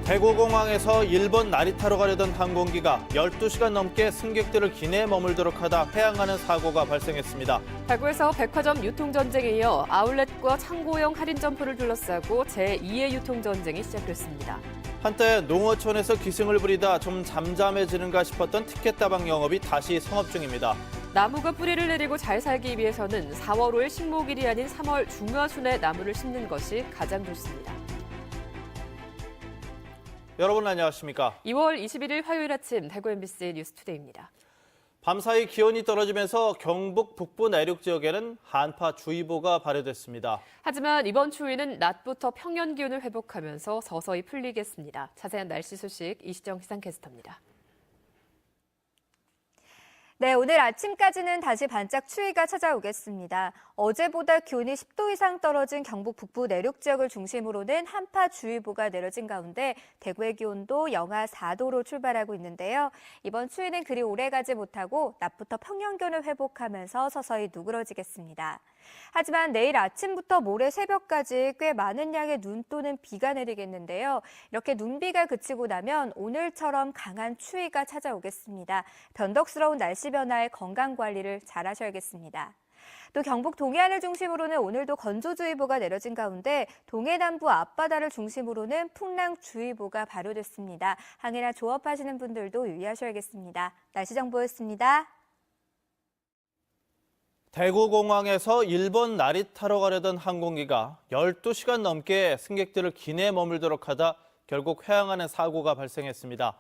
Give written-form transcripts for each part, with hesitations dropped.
대구공항에서 일본 나리타로 가려던 항공기가 12시간 넘게 승객들을 기내에 머물도록 하다 회항하는 사고가 발생했습니다. 대구에서 백화점 유통전쟁에 이어 아울렛과 창고형 할인 점포를 둘러싸고 제2의 유통전쟁이 시작됐습니다. 한때 농어촌에서 기승을 부리다 좀 잠잠해지는가 싶었던 티켓 다방 영업이 다시 성업 중입니다. 나무가 뿌리를 내리고 잘 살기 위해서는 4월 5일 식목일이 아닌 3월 중하순에 나무를 심는 것이 가장 좋습니다. 여러분 안녕하십니까? 2월 21일 화요일 아침 대구 MBC 뉴스투데이입니다. 밤사이 기온이 떨어지면서 경북 북부 내륙 지역에는 한파주의보가 발효됐습니다. 하지만 이번 추위는 낮부터 평년 기온을 회복하면서 서서히 풀리겠습니다. 자세한 날씨 소식 이시정 기상캐스터입니다. 네, 오늘 아침까지는 다시 반짝 추위가 찾아오겠습니다. 어제보다 기온이 10도 이상 떨어진 경북 북부 내륙 지역을 중심으로는 한파주의보가 내려진 가운데 대구의 기온도 영하 4도로 출발하고 있는데요. 이번 추위는 그리 오래가지 못하고 낮부터 평년 기온을 회복하면서 서서히 누그러지겠습니다. 하지만 내일 아침부터 모레 새벽까지 꽤 많은 양의 눈 또는 비가 내리겠는데요. 이렇게 눈비가 그치고 나면 오늘처럼 강한 추위가 찾아오겠습니다. 변덕스러운 날씨 변화에 건강관리를 잘 하셔야겠습니다. 또 경북 동해안을 중심으로는 오늘도 건조주의보가 내려진 가운데 동해 남부 앞바다를 중심으로는 풍랑주의보가 발효됐습니다. 항해나 조업하시는 분들도 유의하셔야겠습니다. 날씨 정보였습니다. 대구공항에서 일본 나리타로 가려던 항공기가 12시간 넘게 승객들을 기내에 머물도록 하다 결국 회항하는 사고가 발생했습니다.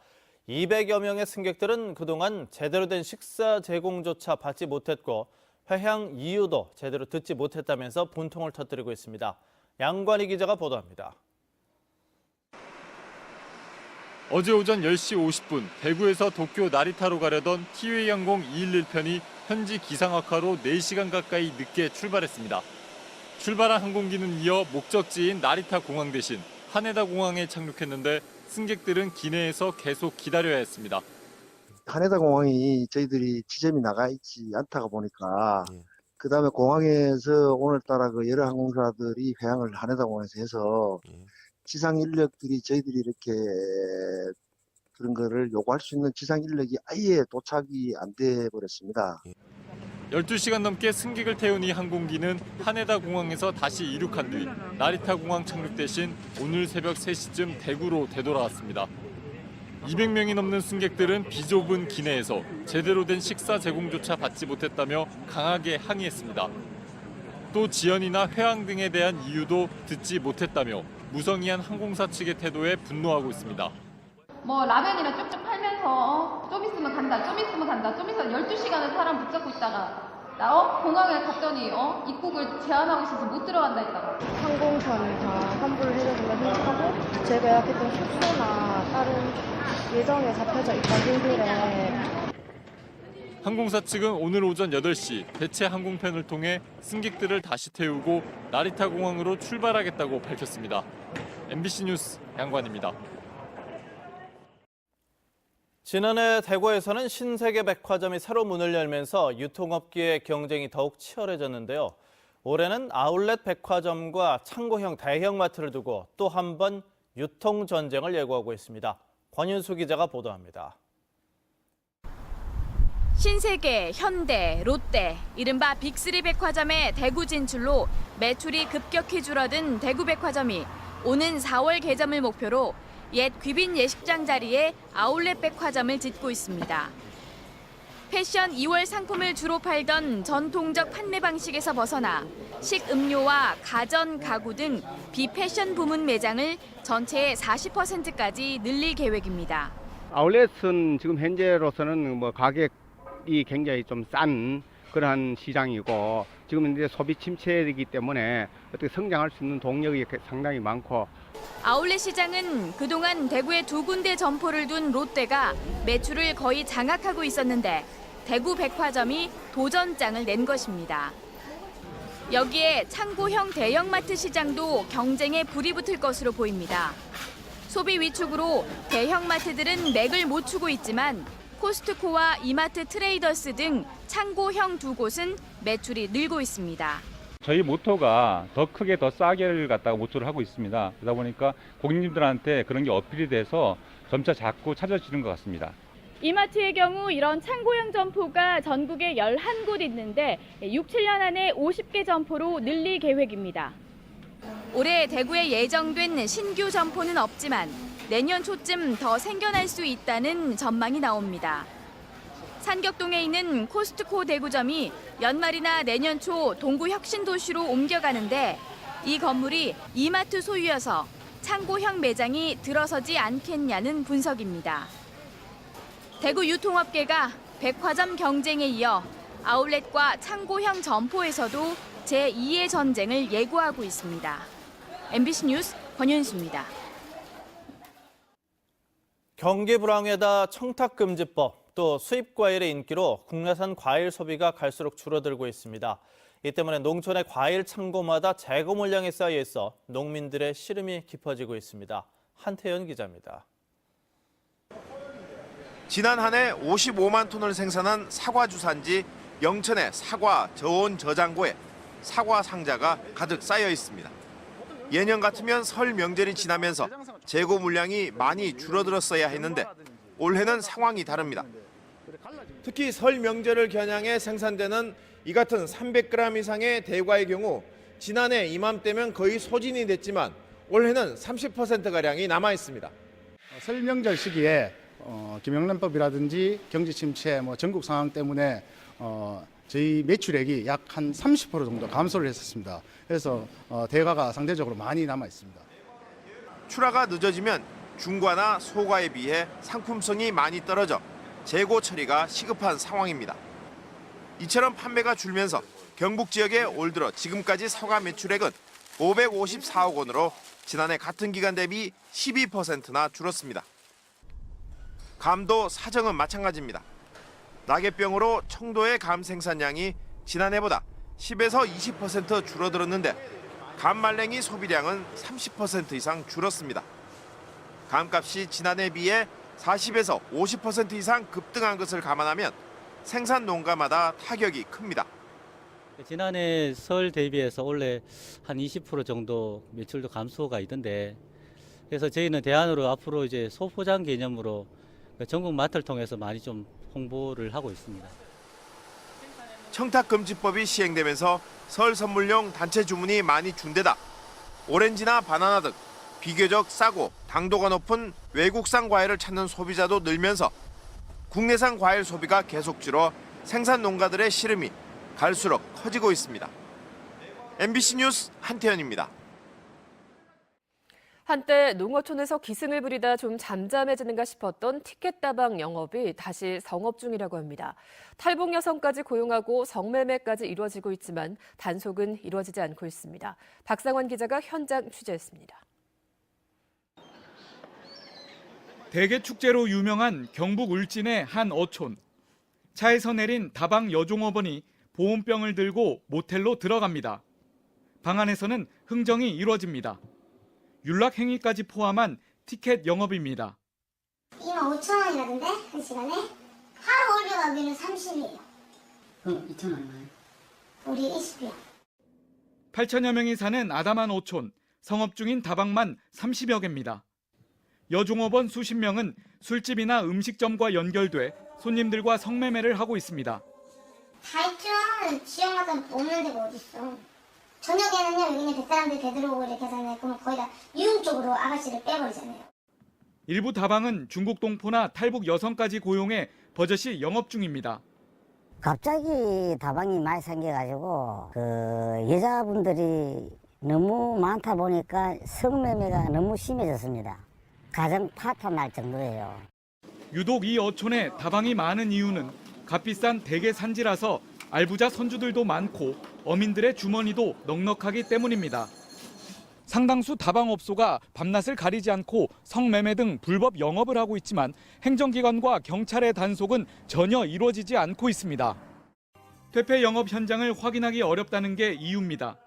200여 명의 승객들은 그동안 제대로 된 식사 제공조차 받지 못했고 회항 이유도 제대로 듣지 못했다면서 분통을 터뜨리고 있습니다. 양관희 기자가 보도합니다. 어제 오전 10시 50분 대구에서 도쿄 나리타로 가려던 티웨이 항공 211편이 현지 기상 악화로 4시간 가까이 늦게 출발했습니다. 출발한 항공기는 이어 목적지인 나리타 공항 대신 하네다 공항에 착륙했는데 승객들은 기내에서 계속 기다려야 했습니다. 하네다 공항이 저희들이 지점이 나가 있지 않다가 보니까 그다음에 공항에서 오늘따라 그 여러 항공사들이 회항을 하네다 공항에서 해서 지상 인력들이 저희들이 이렇게 그런 거를 요구할 수 있는 지상 인력이 아예 도착이 안 돼 버렸습니다. 12시간 넘게 승객을 태운 이 항공기는 하네다 공항에서 다시 이륙한 뒤 나리타 공항 착륙 대신 오늘 새벽 3시쯤 대구로 되돌아왔습니다. 200명이 넘는 승객들은 비좁은 기내에서 제대로 된 식사 제공조차 받지 못했다며 강하게 항의했습니다. 또 지연이나 회항 등에 대한 이유도 듣지 못했다며 무성의한 항공사 측의 태도에 분노하고 있습니다. 뭐 라면이나 쭉쭉 팔면서 좀 있으면 간다, 좀 있으면 간다, 좀 있으면 12시간을 사람 붙잡고 있다가 나 공항에 갔더니 입국을 제한하고 있어서 못 들어간다 했다가. 항공편이 다 환불을 해주는 걸 생각하고 제가 예약했던 숙소나 다른 예정에 잡혀져 있던 일들에 항공사 측은 오늘 오전 8시 대체 항공편을 통해 승객들을 다시 태우고 나리타 공항으로 출발하겠다고 밝혔습니다. MBC 뉴스 양관입니다. 지난해 대구에서는 신세계 백화점이 새로 문을 열면서 유통업계의 경쟁이 더욱 치열해졌는데요. 올해는 아울렛 백화점과 창고형 대형마트를 두고 또 한 번 유통전쟁을 예고하고 있습니다. 권윤수 기자가 보도합니다. 신세계, 현대, 롯데, 이른바 빅3 백화점의 대구 진출로 매출이 급격히 줄어든 대구 백화점이 오는 4월 개점을 목표로 옛 귀빈 예식장 자리에 아울렛 백화점을 짓고 있습니다. 패션 2월 상품을 주로 팔던 전통적 판매 방식에서 벗어나 식음료와 가전, 가구 등 비패션 부문 매장을 전체의 40%까지 늘릴 계획입니다. 아울렛은 지금 현재로서는 가격이 굉장히 좀 싼 그러한 시장이고 지금 이제 소비 침체이기 때문에 어떻게 성장할 수 있는 동력이 상당히 많고 아울렛 시장은 그동안 대구에 2군데 점포를 둔 롯데가 매출을 거의 장악하고 있었는데 대구 백화점이 도전장을 낸 것입니다. 여기에 창고형 대형마트 시장도 경쟁에 불이 붙을 것으로 보입니다. 소비 위축으로 대형마트들은 맥을 못 추고 있지만 코스트코와 이마트 트레이더스 등 창고형 두 곳은 매출이 늘고 있습니다. 저희 모토가 더 크게 더 싸게를 갖다가 모토를 하고 있습니다. 그러다 보니까 고객님들한테 그런 게 어필이 돼서 점차 자꾸 찾아지는 것 같습니다. 이마트의 경우 이런 창고형 점포가 전국에 11곳 있는데 6, 7년 안에 50개 점포로 늘릴 계획입니다. 올해 대구에 예정된 신규 점포는 없지만 내년 초쯤 더 생겨날 수 있다는 전망이 나옵니다. 산격동에 있는 코스트코 대구점이 연말이나 내년 초 동구 혁신도시로 옮겨가는데 이 건물이 이마트 소유여서 창고형 매장이 들어서지 않겠냐는 분석입니다. 대구 유통업계가 백화점 경쟁에 이어 아울렛과 창고형 점포에서도 제2의 전쟁을 예고하고 있습니다. MBC 뉴스 권윤수입니다. 경기 불황에다 청탁금지법, 또 수입과일의 인기로 국내산 과일 소비가 갈수록 줄어들고 있습니다. 이 때문에 농촌의 과일 창고마다 재고 물량이 쌓여 있어 농민들의 시름이 깊어지고 있습니다. 한태현 기자입니다. 지난 한 해 55만 톤을 생산한 사과 주산지 영천의 사과 저온 저장고에 사과 상자가 가득 쌓여 있습니다. 예년 같으면 설 명절이 지나면서 재고 물량이 많이 줄어들었어야 했는데 올해는 상황이 다릅니다. 특히 설 명절을 겨냥해 생산되는 이 같은 300g 이상의 대과의 경우 지난해 이맘때면 거의 소진이 됐지만 올해는 30%가량이 남아 있습니다. 설 명절 시기에 김영란법이라든지 경제 침체, 전국 상황 때문에 저희 매출액이 약 한 30% 정도 감소를 했었습니다. 그래서 대과가 상대적으로 많이 남아 있습니다. 출하가 늦어지면 중과나 소과에 비해 상품성이 많이 떨어져 재고 처리가 시급한 상황입니다. 이처럼 판매가 줄면서 경북 지역에 올 들어 지금까지 사과 매출액은 554억 원으로 지난해 같은 기간 대비 12%나 줄었습니다. 감도 사정은 마찬가지입니다. 낙엽병으로 청도의 감 생산량이 지난해보다 10에서 20% 줄어들었는데 감말랭이 소비량은 30% 이상 줄었습니다. 감값이 지난해에 비해 40에서 50% 이상 급등한 것을 감안하면 생산 농가마다 타격이 큽니다. 지난해 설 대비해서 올해 한 20% 정도 매출도 감소가 있던데, 그래서 저희는 대안으로 앞으로 이제 소포장 개념으로 전국 마트를 통해서 많이 좀 홍보를 하고 있습니다. 청탁금지법이 시행되면서 설 선물용 단체 주문이 많이 준데다 오렌지나 바나나 등 비교적 싸고 당도가 높은 외국산 과일을 찾는 소비자도 늘면서 국내산 과일 소비가 계속 줄어 생산 농가들의 시름이 갈수록 커지고 있습니다. MBC 뉴스 한태현입니다. 한때 농어촌에서 기승을 부리다 좀 잠잠해지는가 싶었던 티켓다방 영업이 다시 성업 중이라고 합니다. 탈북 여성까지 고용하고 성매매까지 이루어지고 있지만 단속은 이루어지지 않고 있습니다. 박상원 기자가 현장 취재했습니다. 대게축제로 유명한 경북 울진의 한 어촌. 차에서 내린 다방 여종업원이 보온병을 들고 모텔로 들어갑니다. 방 안에서는 흥정이 이루어집니다. 윤락행위까지 포함한 티켓 영업입니다. 25,000원이라던데 한 시간에? 하루 올려가기는 30이에요. 그럼 2,000원 얼마예요? 우리 20이요. 8천여 명이 사는 아담한 어촌, 성업 중인 다방만 30여 개입니다. 여종업원 수십 명은 술집이나 음식점과 연결돼 손님들과 성매매를 하고 있습니다. 다 있죠. 지역마다 없는 데가 어딨어. 저녁에는요, 여기는 뱃사람들이 배 들어오고 이렇게 해서 그러면 거의 다 유흥 쪽으로 아가씨를 빼버리잖아요. 일부 다방은 중국 동포나 탈북 여성까지 고용해 버젓이 영업 중입니다. 갑자기 다방이 많이 생겨가지고 여자분들이 너무 많다 보니까 성매매가 너무 심해졌습니다. 가정 파탄 날 정도예요. 유독 이 어촌에 다방이 많은 이유는 값비싼 대게 산지라서 알부자 선주들도 많고 어민들의 주머니도 넉넉하기 때문입니다. 상당수 다방업소가 밤낮을 가리지 않고 성매매 등 불법 영업을 하고 있지만 행정기관과 경찰의 단속은 전혀 이루어지지 않고 있습니다. 퇴폐 영업 현장을 확인하기 어렵다는 게 이유입니다.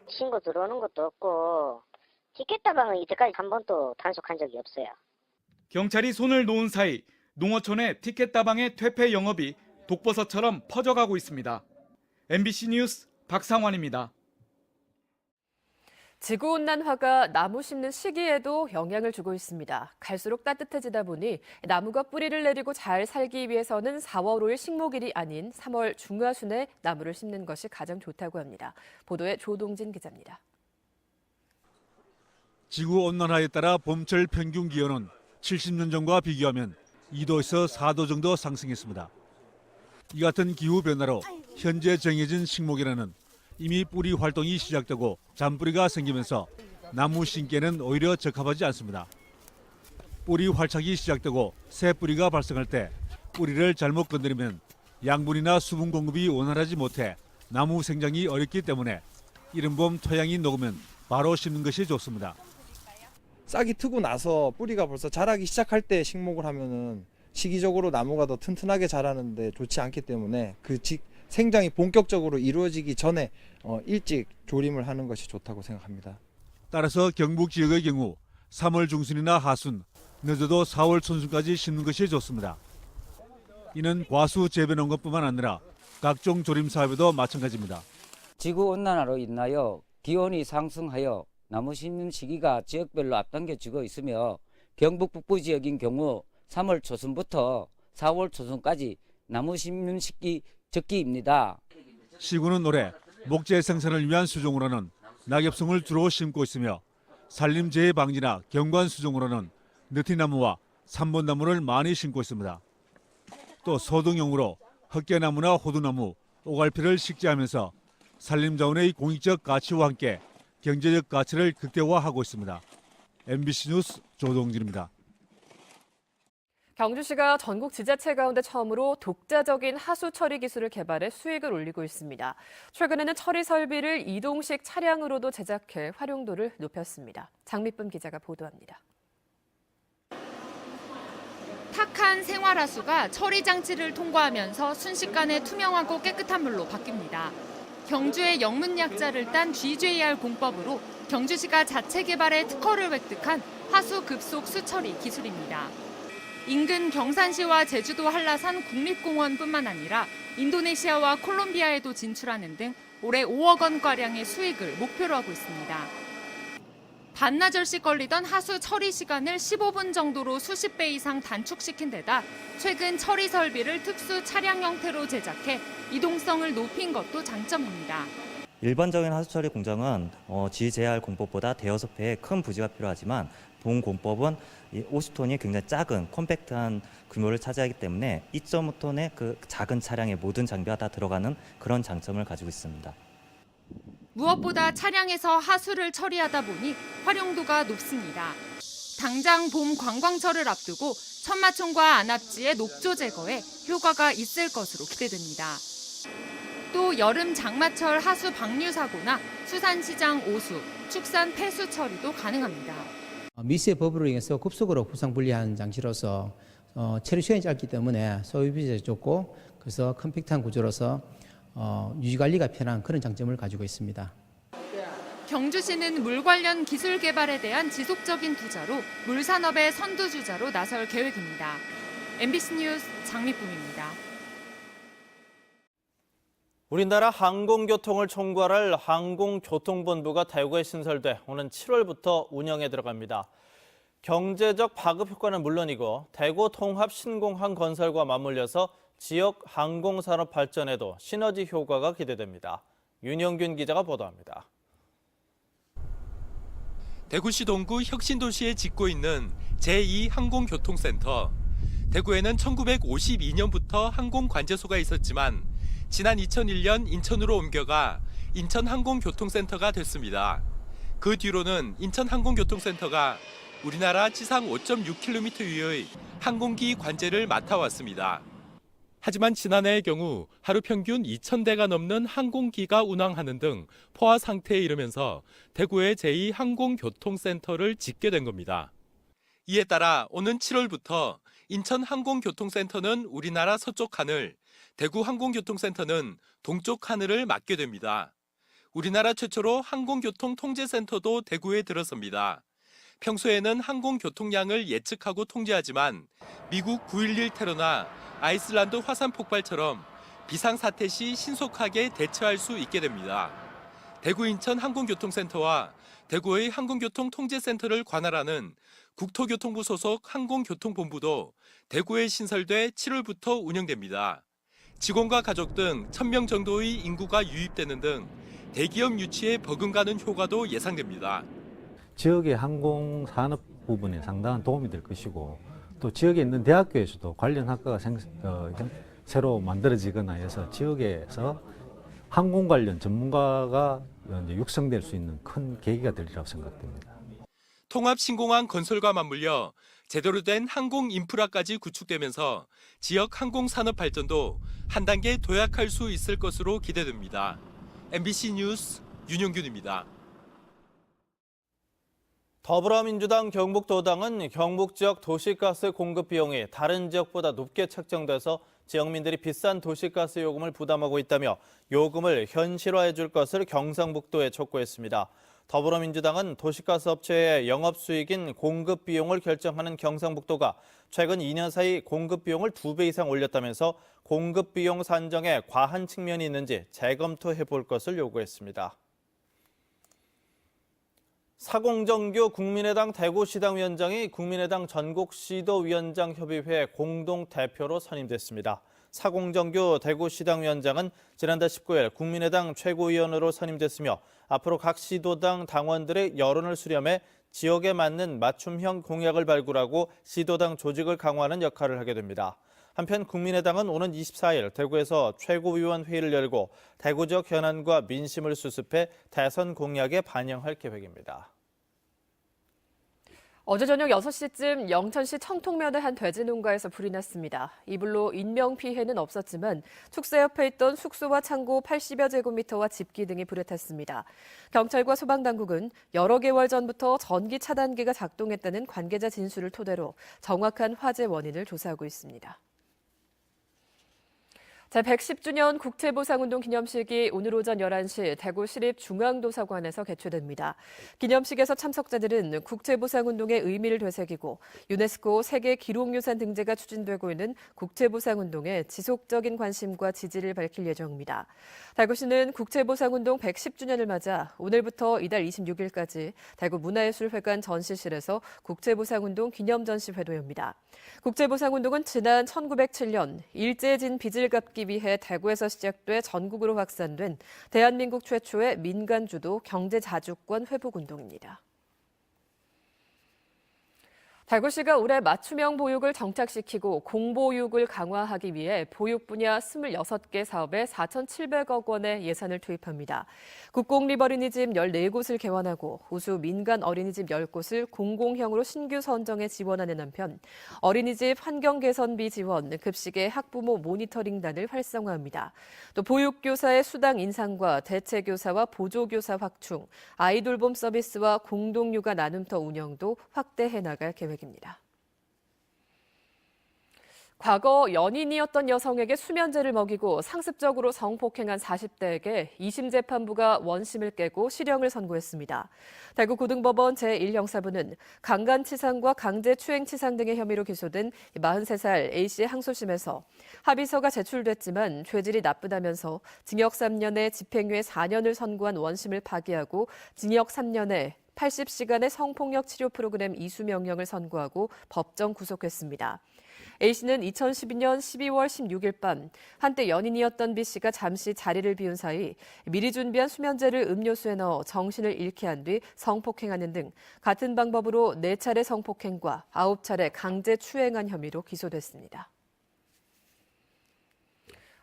신고 들어오는 것도 없고 티켓다방은 이때까지 한 번도 단속한 적이 없어요. 경찰이 손을 놓은 사이 농어촌의 티켓다방의 퇴폐 영업이 독버섯처럼 퍼져가고 있습니다. MBC 뉴스 박상환입니다. 지구온난화가 나무 심는 시기에도 영향을 주고 있습니다. 갈수록 따뜻해지다 보니 나무가 뿌리를 내리고 잘 살기 위해서는 4월 5일 식목일이 아닌 3월 중하순에 나무를 심는 것이 가장 좋다고 합니다. 보도에 조동진 기자입니다. 지구온난화에 따라 봄철 평균 기온은 70년 전과 비교하면 2도에서 4도 정도 상승했습니다. 이 같은 기후변화로 현재 정해진 식목일에는 이미 뿌리 활동이 시작되고 잔뿌리가 생기면서 나무 심기에는 오히려 적합하지 않습니다. 뿌리 활착이 시작되고 새 뿌리가 발생할 때 뿌리를 잘못 건드리면 양분이나 수분 공급이 원활하지 못해 나무 생장이 어렵기 때문에 이른 봄 토양이 녹으면 바로 심는 것이 좋습니다. 싹이 트고 나서 뿌리가 벌써 자라기 시작할 때 식목을 하면은 시기적으로 나무가 더 튼튼하게 자라는데 좋지 않기 때문에 생장이 본격적으로 이루어지기 전에 일찍 조림을 하는 것이 좋다고 생각합니다. 따라서 경북 지역의 경우 3월 중순이나 하순, 늦어도 4월春순까지 심는 것이 좋습니다. 이는 과수 재배 농업뿐만 아니라 각종 조림 사업에도 마찬가지입니다. 지구온난화로 인하여 기온이 상승하여 나무 심는 시기가 지역별로 앞당겨지고 있으며 경북 북부 지역인 경우 3월 초순부터 4월 초순까지 나무 심는 시기 적기입니다. 시군은 올해 목재 생산을 위한 수종으로는 낙엽송을 주로 심고 있으며 산림재해 방지나 경관 수종으로는 느티나무와 삼본나무를 많이 심고 있습니다. 또 소등용으로 헛개나무나 호두나무, 오갈피를 식재하면서 산림자원의 공익적 가치와 함께 경제적 가치를 극대화하고 있습니다. MBC 뉴스 조동진입니다. 경주시가 전국 지자체 가운데 처음으로 독자적인 하수 처리 기술을 개발해 수익을 올리고 있습니다. 최근에는 처리 설비를 이동식 차량으로도 제작해 활용도를 높였습니다. 장미쁨 기자가 보도합니다. 탁한 생활하수가 처리 장치를 통과하면서 순식간에 투명하고 깨끗한 물로 바뀝니다. 경주의 영문약자를 딴 GJR 공법으로 경주시가 자체 개발해 특허를 획득한 하수 급속 수처리 기술입니다. 인근 경산시와 제주도 한라산 국립공원뿐만 아니라 인도네시아와 콜롬비아에도 진출하는 등 올해 5억 원가량의 수익을 목표로 하고 있습니다. 반나절씩 걸리던 하수 처리 시간을 15분 정도로 수십 배 이상 단축시킨 데다 최근 처리 설비를 특수 차량 형태로 제작해 이동성을 높인 것도 장점입니다. 일반적인 하수처리 공정은 GJR 공법보다 대여섯 배의 큰 부지가 필요하지만 본 공법은 50톤이 굉장히 작은 컴팩트한 규모를 차지하기 때문에 2.5톤의 그 작은 차량에 모든 장비가 다 들어가는 그런 장점을 가지고 있습니다. 무엇보다 차량에서 하수를 처리하다 보니 활용도가 높습니다. 당장 봄 관광철을 앞두고 천마총과 안압지의 녹조 제거에 효과가 있을 것으로 기대됩니다. 또 여름 장마철 하수 방류 사고나 수산시장 오수, 축산 폐수 처리도 가능합니다. 미세 버블로 인해서 급속으로 부상 분리하는 장치로서 처리 시간이 짧기 때문에 소유비에 좋고 그래서 컴팩트한 구조로서 유지 관리가 편한 그런 장점을 가지고 있습니다. 경주시는 물 관련 기술 개발에 대한 지속적인 투자로 물 산업의 선두주자로 나설 계획입니다. MBC 뉴스 장미쁨입니다. 우리나라 항공교통을 총괄할 항공교통본부가 대구에 신설돼 오는 7월부터 운영에 들어갑니다. 경제적 파급 효과는 물론이고 대구 통합 신공항 건설과 맞물려서 지역 항공산업 발전에도 시너지 효과가 기대됩니다. 윤영균 기자가 보도합니다. 대구시 동구 혁신도시에 짓고 있는 제2항공교통센터. 대구에는 1952년부터 항공관제소가 있었지만 지난 2001년 인천으로 옮겨가 인천항공교통센터가 됐습니다. 그 뒤로는 인천항공교통센터가 우리나라 지상 5.6km 위의 항공기 관제를 맡아왔습니다. 하지만 지난해의 경우 하루 평균 2,000대가 넘는 항공기가 운항하는 등 포화 상태에 이르면서 대구의 제2항공교통센터를 짓게 된 겁니다. 이에 따라 오는 7월부터 인천항공교통센터는 우리나라 서쪽 하늘, 대구항공교통센터는 동쪽 하늘을 맡게 됩니다. 우리나라 최초로 항공교통통제센터도 대구에 들어섭니다. 평소에는 항공교통량을 예측하고 통제하지만 미국 9.11 테러나 아이슬란드 화산 폭발처럼 비상사태 시 신속하게 대처할 수 있게 됩니다. 대구 인천 항공교통센터와 대구의 항공교통통제센터를 관할하는 국토교통부 소속 항공교통본부도 대구에 신설돼 7월부터 운영됩니다. 직원과 가족 등 1,000명 정도의 인구가 유입되는 등 대기업 유치에 버금가는 효과도 예상됩니다. 지역의 항공산업 부분에 상당한 도움이 될 것이고 또 지역에 있는 대학교에서도 관련 학과가 새로 만들어지거나 해서 지역에서 항공 관련 전문가가 이제 육성될 수 있는 큰 계기가 되리라고 생각됩니다. 통합 신공항 건설과 맞물려 제대로 된 항공 인프라까지 구축되면서 지역 항공 산업 발전도 한 단계 도약할 수 있을 것으로 기대됩니다. MBC 뉴스 윤용균입니다. 더불어민주당 경북도당은 경북 지역 도시가스 공급 비용이 다른 지역보다 높게 책정돼서 지역민들이 비싼 도시가스 요금을 부담하고 있다며 요금을 현실화해 줄 것을 경상북도에 촉구했습니다. 더불어민주당은 도시가스 업체의 영업수익인 공급 비용을 결정하는 경상북도가 최근 2년 사이 공급 비용을 2배 이상 올렸다면서 공급 비용 산정에 과한 측면이 있는지 재검토해 볼 것을 요구했습니다. 사공정규 국민의당 대구시당위원장이 국민의당 전국시도위원장협의회 공동대표로 선임됐습니다. 사공정규 대구시당위원장은 지난달 19일 국민의당 최고위원으로 선임됐으며 앞으로 각 시도당 당원들의 여론을 수렴해 지역에 맞는 맞춤형 공약을 발굴하고 시도당 조직을 강화하는 역할을 하게 됩니다. 한편 국민의당은 오는 24일 대구에서 최고위원 회의를 열고 대구 지역 현안과 민심을 수습해 대선 공약에 반영할 계획입니다. 어제 저녁 6시쯤 영천시 청통면의 한 돼지 농가에서 불이 났습니다. 이 불로 인명피해는 없었지만 축사 옆에 있던 숙소와 창고 80여 제곱미터와 집기 등이 불에 탔습니다. 경찰과 소방당국은 여러 개월 전부터 전기 차단기가 작동했다는 관계자 진술을 토대로 정확한 화재 원인을 조사하고 있습니다. 제110주년 국채보상운동 기념식이 오늘 오전 11시 대구시립중앙도서관에서 개최됩니다. 기념식에서 참석자들은 국채보상운동의 의미를 되새기고 유네스코 세계기록유산 등재가 추진되고 있는 국채보상운동에 지속적인 관심과 지지를 밝힐 예정입니다. 대구시는 국채보상운동 110주년을 맞아 오늘부터 이달 26일까지 대구문화예술회관 전시실에서 국채보상운동 기념전시회도 엽니다. 국채보상운동은 지난 1907년 일제에 진 빚을 갚기 위해 대구에서 시작돼 전국으로 확산된 대한민국 최초의 민간주도 경제자주권 회복운동입니다. 대구시가 올해 맞춤형 보육을 정착시키고 공보육을 강화하기 위해 보육 분야 26개 사업에 4,700억 원의 예산을 투입합니다. 국공립 어린이집 14곳을 개원하고 우수 민간 어린이집 10곳을 공공형으로 신규 선정에 지원하는 한편 어린이집 환경 개선비 지원, 급식의 학부모 모니터링단을 활성화합니다. 또 보육교사의 수당 인상과 대체교사와 보조교사 확충, 아이돌봄 서비스와 공동육아 나눔터 운영도 확대해 나갈 계획입니다. 과거 연인이었던 여성에게 수면제를 먹이고 상습적으로 성폭행한 40대에게 2심 재판부가 원심을 깨고 실형을 선고했습니다. 대구고등법원 제1형사부는 강간치상과 강제추행치상 등의 혐의로 기소된 43살 A씨의 항소심에서 합의서가 제출됐지만 죄질이 나쁘다면서 징역 3년에 집행유예 4년을 선고한 원심을 파기하고 징역 3년에 80시간의 성폭력 치료 프로그램 이수 명령을 선고하고 법정 구속했습니다. A씨는 2012년 12월 16일 밤 한때 연인이었던 B씨가 잠시 자리를 비운 사이 미리 준비한 수면제를 음료수에 넣어 정신을 잃게 한 뒤 성폭행하는 등 같은 방법으로 4차례 성폭행과 9차례 강제 추행한 혐의로 기소됐습니다.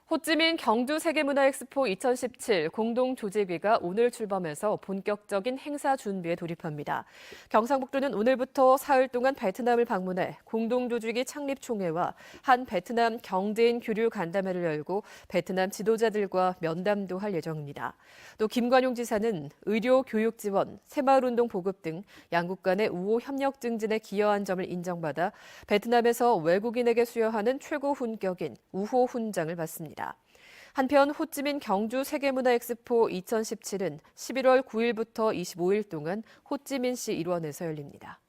호찌민 경주 세계문화엑스포 2017 공동조직위가 오늘 출범해서 본격적인 행사 준비에 돌입합니다. 경상북도는 오늘부터 사흘 동안 베트남을 방문해 공동조직위 창립 총회와 한 베트남 경제인 교류 간담회를 열고 베트남 지도자들과 면담도 할 예정입니다. 또 김관용 지사는 의료 교육 지원, 새마을운동 보급 등 양국 간의 우호 협력 증진에 기여한 점을 인정받아 베트남에서 외국인에게 수여하는 최고 훈격인 우호 훈장을 받습니다. 한편 호찌민 경주 세계문화엑스포 2017은 11월 9일부터 25일 동안 호찌민시 일원에서 열립니다.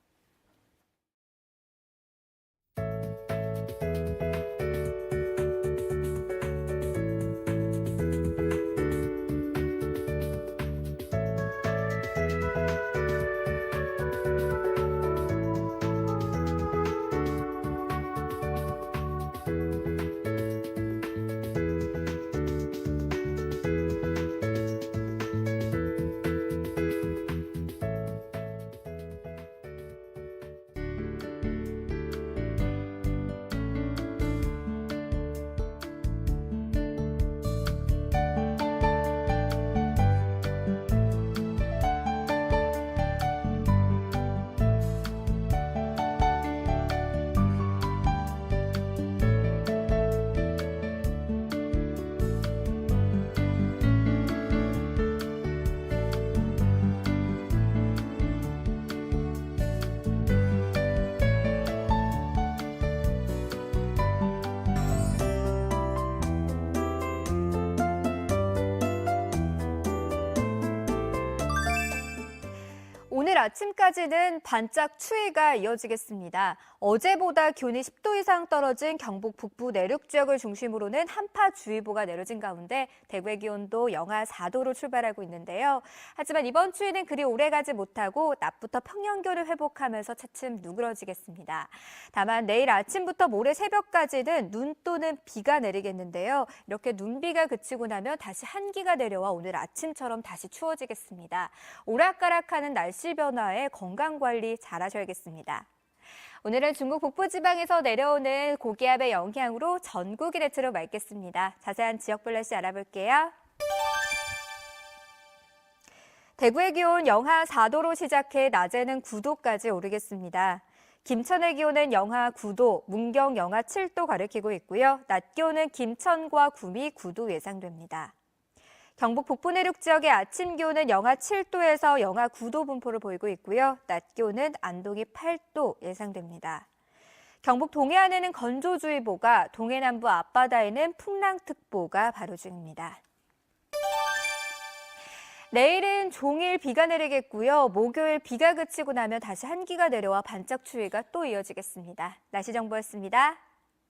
오늘 아침까지는 반짝 추위가 이어지겠습니다. 어제보다 기온이 10도 이상 떨어진 경북 북부 내륙 지역을 중심으로는 한파주의보가 내려진 가운데 대구의 기온도 영하 4도로 출발하고 있는데요. 하지만 이번 추위는 그리 오래가지 못하고 낮부터 평년기온을 회복하면서 차츰 누그러지겠습니다. 다만 내일 아침부터 모레 새벽까지는 눈 또는 비가 내리겠는데요. 이렇게 눈비가 그치고 나면 다시 한기가 내려와 오늘 아침처럼 다시 추워지겠습니다. 오락가락하는 날씨 변화에 건강관리 잘하셔야겠습니다. 오늘은 중국 북부지방에서 내려오는 고기압의 영향으로 전국이 대체로 맑겠습니다. 자세한 지역별 날씨 알아볼게요. 대구의 기온 영하 4도로 시작해 낮에는 9도까지 오르겠습니다. 김천의 기온은 영하 9도, 문경 영하 7도 가리키고 있고요. 낮 기온은 김천과 구미 9도 예상됩니다. 경북 북부 내륙 지역의 아침 기온은 영하 7도에서 영하 9도 분포를 보이고 있고요. 낮 기온은 안동이 8도 예상됩니다. 경북 동해안에는 건조주의보가, 동해 남부 앞바다에는 풍랑특보가 발효 중입니다. 내일은 종일 비가 내리겠고요. 목요일 비가 그치고 나면 다시 한기가 내려와 반짝 추위가 또 이어지겠습니다. 날씨 정보였습니다.